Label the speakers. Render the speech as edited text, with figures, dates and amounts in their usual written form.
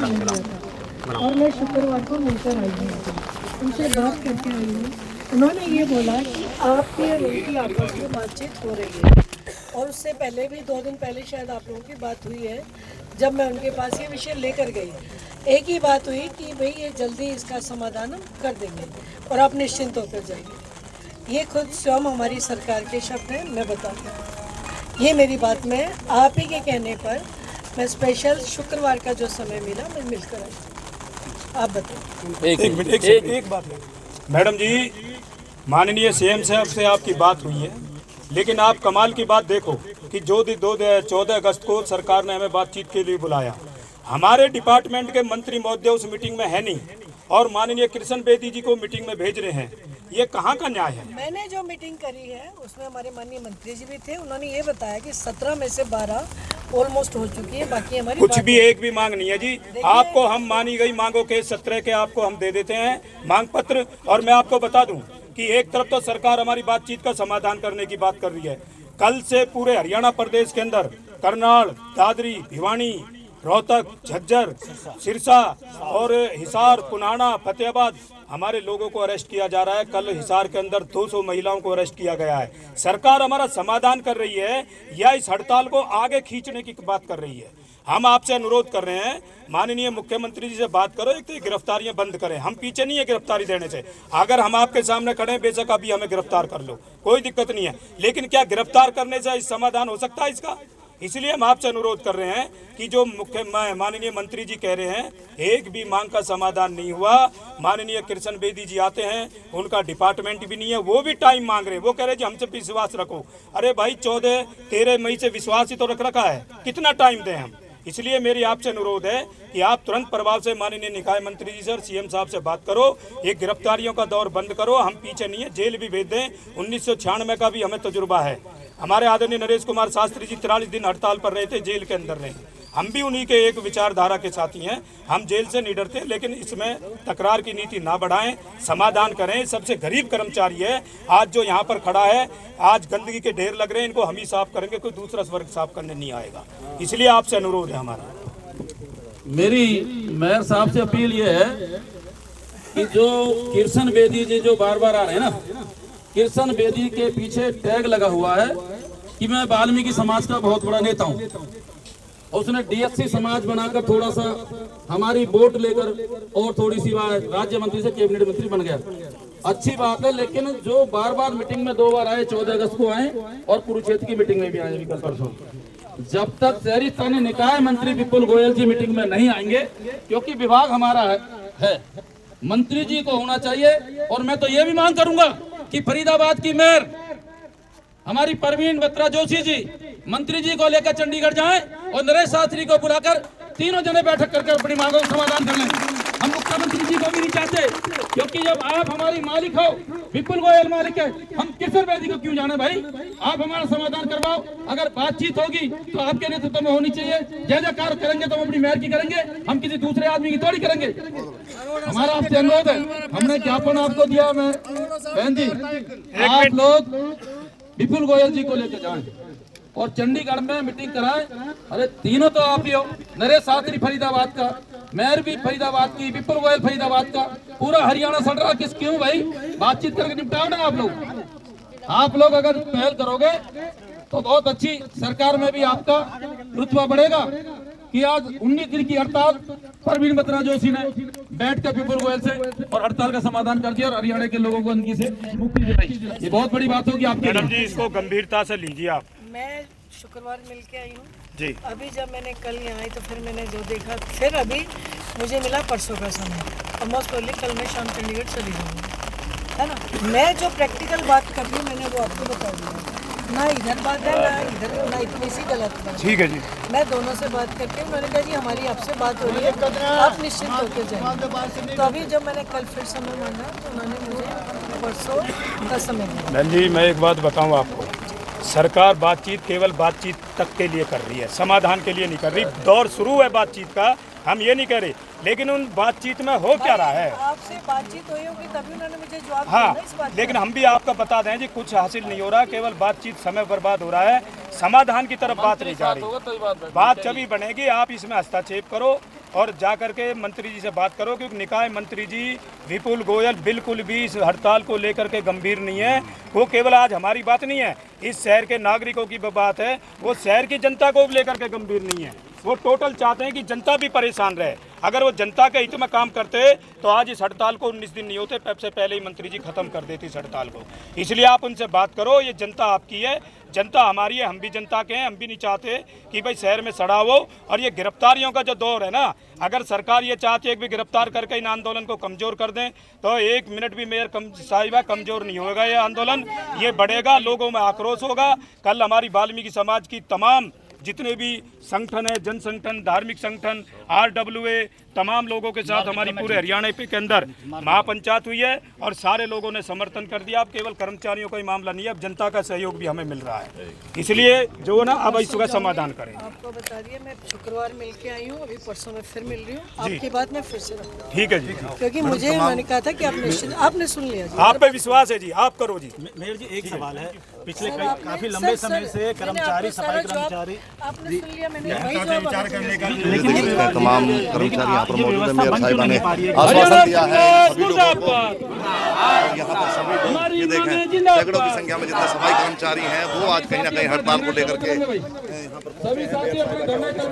Speaker 1: नहीं हुआ था और मैं शुक्रवार को मिलकर आई हूँ, उनसे बात करके आई हूँ। उन्होंने ये बोला कि आपकी और उनकी आपस में बातचीत हो रही है और उससे पहले भी 2 दिन पहले शायद आप लोगों की बात हुई है जब मैं उनके पास ये विषय लेकर गई। एक ही बात हुई कि भाई ये जल्दी इसका समाधान हम कर देंगे और आप निश्चिंत होकर जाइए। ये खुद स्वयं हमारी सरकार के शब्द हैं, मैं बताती हूँ। ये मेरी बात में आप ही के कहने पर मैं स्पेशल शुक्रवार का जो समय मिला मैं मिलकर आई। आप बताइए।
Speaker 2: एक बात है मैडम जी, माननीय सीएम साहब से आपकी बात हुई है, लेकिन आप कमाल की बात देखो कि जो 14 अगस्त को सरकार ने हमें बातचीत के लिए बुलाया, हमारे डिपार्टमेंट के मंत्री महोदय उस मीटिंग में है नहीं और माननीय कृष्ण बेदी जी को मीटिंग में भेज रहे हैं। ये कहाँ का न्याय है?
Speaker 1: मैंने जो मीटिंग करी है उसमें हमारे माननीय मंत्री जी भी थे। उन्होंने ये बताया कि 17 में से 12 ऑलमोस्ट हो चुकी है, बाकी हमारी
Speaker 2: कुछ भी एक भी मांग नहीं है जी। आपको हम मानी गई मांगों के 17 के आपको हम दे देते हैं मांग पत्र। और मैं आपको बता दूं कि एक तरफ तो सरकार हमारी बातचीत का समाधान करने की बात कर रही है। कल से पूरे हरियाणा प्रदेश के अंदर करनाल, दादरी, भिवानी, रोहतक, झज्जर, सिरसा और हिसार, पुनाना, फतेहाबाद हमारे लोगों को अरेस्ट किया जा रहा है। कल हिसार के अंदर 200 महिलाओं को अरेस्ट किया गया है। सरकार हमारा समाधान कर रही है या इस हड़ताल को आगे खींचने की बात कर रही है? हम आपसे अनुरोध कर रहे हैं, माननीय मुख्यमंत्री जी से बात करो, एक तो गिरफ्तारियां बंद करें। हम पीछे नहीं है गिरफ्तारी देने से। अगर हम आपके सामने खड़े हैं, बेशक अभी हमें गिरफ्तार कर लो, कोई दिक्कत नहीं है, लेकिन क्या गिरफ्तार करने से इस समाधान हो सकता है इसका? इसलिए हम आपसे अनुरोध कर रहे हैं कि जो माननीय मंत्री जी कह रहे हैं एक भी मांग का समाधान नहीं हुआ। माननीय कृष्ण बेदी जी आते हैं, उनका डिपार्टमेंट भी नहीं है, वो भी टाइम मांग रहे हैं। वो कह रहे हैं जी हमसे विश्वास रखो। अरे भाई 13 मई से विश्वास ही तो रख रखा है, कितना टाइम दें हम? इसलिए मेरी आपसे अनुरोध है कि आप तुरंत प्रभाव से माननीय निकाय मंत्री जी से और सीएम साहब से बात करो, ये गिरफ्तारियों का दौर बंद करो। हम पीछे नहीं है, जेल भी भेज दें। 1996 का भी हमें तजुर्बा है। हमारे आदरणीय नरेश कुमार शास्त्री जी 43 दिन हड़ताल पर रहे थे, जेल के अंदर रहे। हम भी उन्हीं के एक विचारधारा के साथी हैं, हम जेल से नहीं डरते, लेकिन इसमें तकरार की नीति ना बढ़ाएं, समाधान करें। सबसे गरीब कर्मचारी है आज जो यहाँ पर खड़ा है, आज गंदगी के ढेर लग रहे हैं, इनको हम ही साफ करेंगे, कोई दूसरा वर्ग साफ करने नहीं आएगा। इसलिए आपसे अनुरोध है हमारा।
Speaker 3: मेरी मेयर साहब से अपील ये है कि जो कृष्ण बेदी जी जो बार बार आ रहे हैं ना, कृष्ण बेदी के पीछे टैग लगा हुआ है कि मैं वाल्मीकि समाज का बहुत बड़ा नेता हूँ। उसने डीएससी समाज बनाकर थोड़ा सा हमारी वोट लेकर और थोड़ी सी बार राज्य मंत्री से कैबिनेट मंत्री बन गया। अच्छी बात है, लेकिन जो बार बार मीटिंग में 2 बार आए, 14 अगस्त को आए और कुरुक्षेत्र की मीटिंग में भी आए कल परसों, जब तक शहरी स्थानीय निकाय मंत्री विपुल गोयल जी मीटिंग में नहीं आएंगे, क्योंकि विभाग हमारा है मंत्री जी को होना चाहिए। और मैं तो ये भी मांग करूंगा कि फरीदाबाद की मेयर हमारी परवीन बत्रा जोशी जी मंत्री जी को लेकर चंडीगढ़ जाएं और नरेश शास्त्री को बुलाकर तीनों जने बैठक करके अपनी मांगों का समाधान कर लें। हम मुख्यमंत्री जी को भी नहीं चाहते, क्योंकि जब आप हमारी मालिक हो, विपुल गोयल मालिक है, हम कृष्ण बेदी को क्यों जाने भाई? आप हमारा समाधान करवाओ। अगर बातचीत होगी तो आपके नेतृत्व में होनी चाहिए। जय जयकार करेंगे तो हम अपनी मेयर की करेंगे, हम किसी दूसरे आदमी की थोड़ी करेंगे। हमारा आपसे अनुरोध है, हमने ज्ञापन आपको दिया। मैं बहन जी, आप लोग विपुल गोयल जी को लेकर जाएं और चंडीगढ़ में मीटिंग कराएं। अरे तीनों तो आप ही हो, नरेश शास्त्री फरीदाबाद का, मेयर भी फरीदाबाद की, विपुल गोयल फरीदाबाद का, पूरा हरियाणा सड़ रहा। किस क्यों भाई? बातचीत करके निपटाओ ना आप लोग अगर पहल करोगे तो बहुत अच्छी सरकार में भी आपका रुतबा बढ़ेगा। कि आज 19 दिन की हड़ताल परवीन बत्रा जोशी ने बैठ कर विपुल गोयल से और हड़ताल का समाधान कर दिया और हरियाणा के लोगों को उनकी से मुक्ति दिलाई। ये बहुत बड़ी बात होगी आपके।
Speaker 2: मैडम जी, इसको गंभीरता से लीजिए आप।
Speaker 1: मैं शुक्रवार मिल के आई हूँ
Speaker 2: जी।
Speaker 1: अभी जब मैंने कल यहाँ आई तो फिर मैंने जो देखा, फिर अभी मुझे मिला परसों का समय, और मोस्ट प्रोबेबली कल मैं शाम चंडीगढ़ चली जाऊँगी, है ना। मैं जो प्रैक्टिकल बात कर रही हूँ मैंने वो आपको बता दिया, ना इधर बात है ना इधर, ना इतनी सी गलत बात।
Speaker 2: ठीक है जी।
Speaker 1: मैं दोनों से बात करके मैंने कहा जी हमारी आपसे बात हो रही है, आप निश्चिंत होकर जाएं। तो अभी जब मैंने कल फिर समय मांगा तो उन्होंने मुझे परसों का समय दिया।
Speaker 2: बहन जी, मैं एक बात बताऊँ आपको, सरकार बातचीत केवल बातचीत तक के लिए कर रही है, समाधान के लिए नहीं कर रही। दौर शुरू है बातचीत का, हम ये नहीं कह रहे, लेकिन उन बातचीत में हो क्या रहा है?
Speaker 1: आपसे बातचीत हुई होगी तभी उन्होंने मुझे जवाब
Speaker 2: हाँ,
Speaker 1: दिया इस बात।
Speaker 2: लेकिन हम भी आपका बता दें जी, कुछ हासिल नहीं हो रहा, केवल बातचीत, समय बर्बाद हो रहा है, समाधान की तरफ बात नहीं जा रही। बात जब ही बनेगी, आप इसमें हस्तक्षेप करो, और जा करके मंत्री जी से बात करो, क्योंकि निकाय मंत्री जी विपुल गोयल बिल्कुल भी इस हड़ताल को लेकर के गंभीर नहीं है। वो केवल आज हमारी बात नहीं है, इस शहर के नागरिकों की बात है, वो शहर की जनता को लेकर के गंभीर नहीं है। वो टोटल चाहते हैं कि जनता भी परेशान रहे। अगर वो जनता के हित में काम करते तो आज इस हड़ताल को 19 दिन नहीं होते, सबसे पहले ही मंत्री जी खत्म कर देती इस हड़ताल को। इसलिए आप उनसे बात करो, ये जनता आपकी है, जनता हमारी है, हम भी जनता के हैं। हम भी नहीं चाहते कि भाई शहर में सड़ा हो। और ये गिरफ्तारियों का जो दौर है ना, अगर सरकार ये चाहती है कि गिरफ्तार करके इन आंदोलन को कमजोर कर दें तो 1 मिनट भी मेयर साहिबा कमजोर नहीं होगा। ये आंदोलन ये बढ़ेगा, लोगों में आक्रोश होगा। कल हमारी वाल्मीकि समाज की तमाम जितने भी संगठन है, जन संगठन, धार्मिक संगठन, RWA, तमाम लोगों के साथ हमारी पूरे हरियाणा के अंदर महापंचायत हुई है और सारे लोगों ने समर्थन कर दिया। अब केवल कर्मचारियों का ही मामला नहीं है, अब जनता का सहयोग भी हमें मिल रहा है। इसलिए जो ना अब इसका समाधान करें।
Speaker 1: आपको बता दिया, मैं शुक्रवार मिल के आई हूँ, अभी परसों में फिर मिल रही हूँ। आपकी बात मैं फिर से रखूँगा।
Speaker 2: ठीक है जी,
Speaker 1: क्योंकि मुझे मैंने कहा था कि आपने सुन लिया जी।
Speaker 2: आप पे विश्वास है जी, आप करो जी।
Speaker 4: मेयर जी एक सवाल है, पिछले काफी लंबे समय से कर्मचारी, सफाई कर्मचारी,
Speaker 1: आपने सुन लिया, मैंने वही जवाब
Speaker 2: विचार करने का
Speaker 5: तमाम कर्मचारी यहाँ पर मौजूद है। मेयर साहिबा ने आश्वासन दिया है सभी लोगों को। यहाँ पर सभी ये देखें, सैकड़ों की संख्या में जितने सफाई कर्मचारी हैं वो आज कहीं ना कहीं हड़ताल को लेकर के
Speaker 3: सभी साथी अपने धरना कर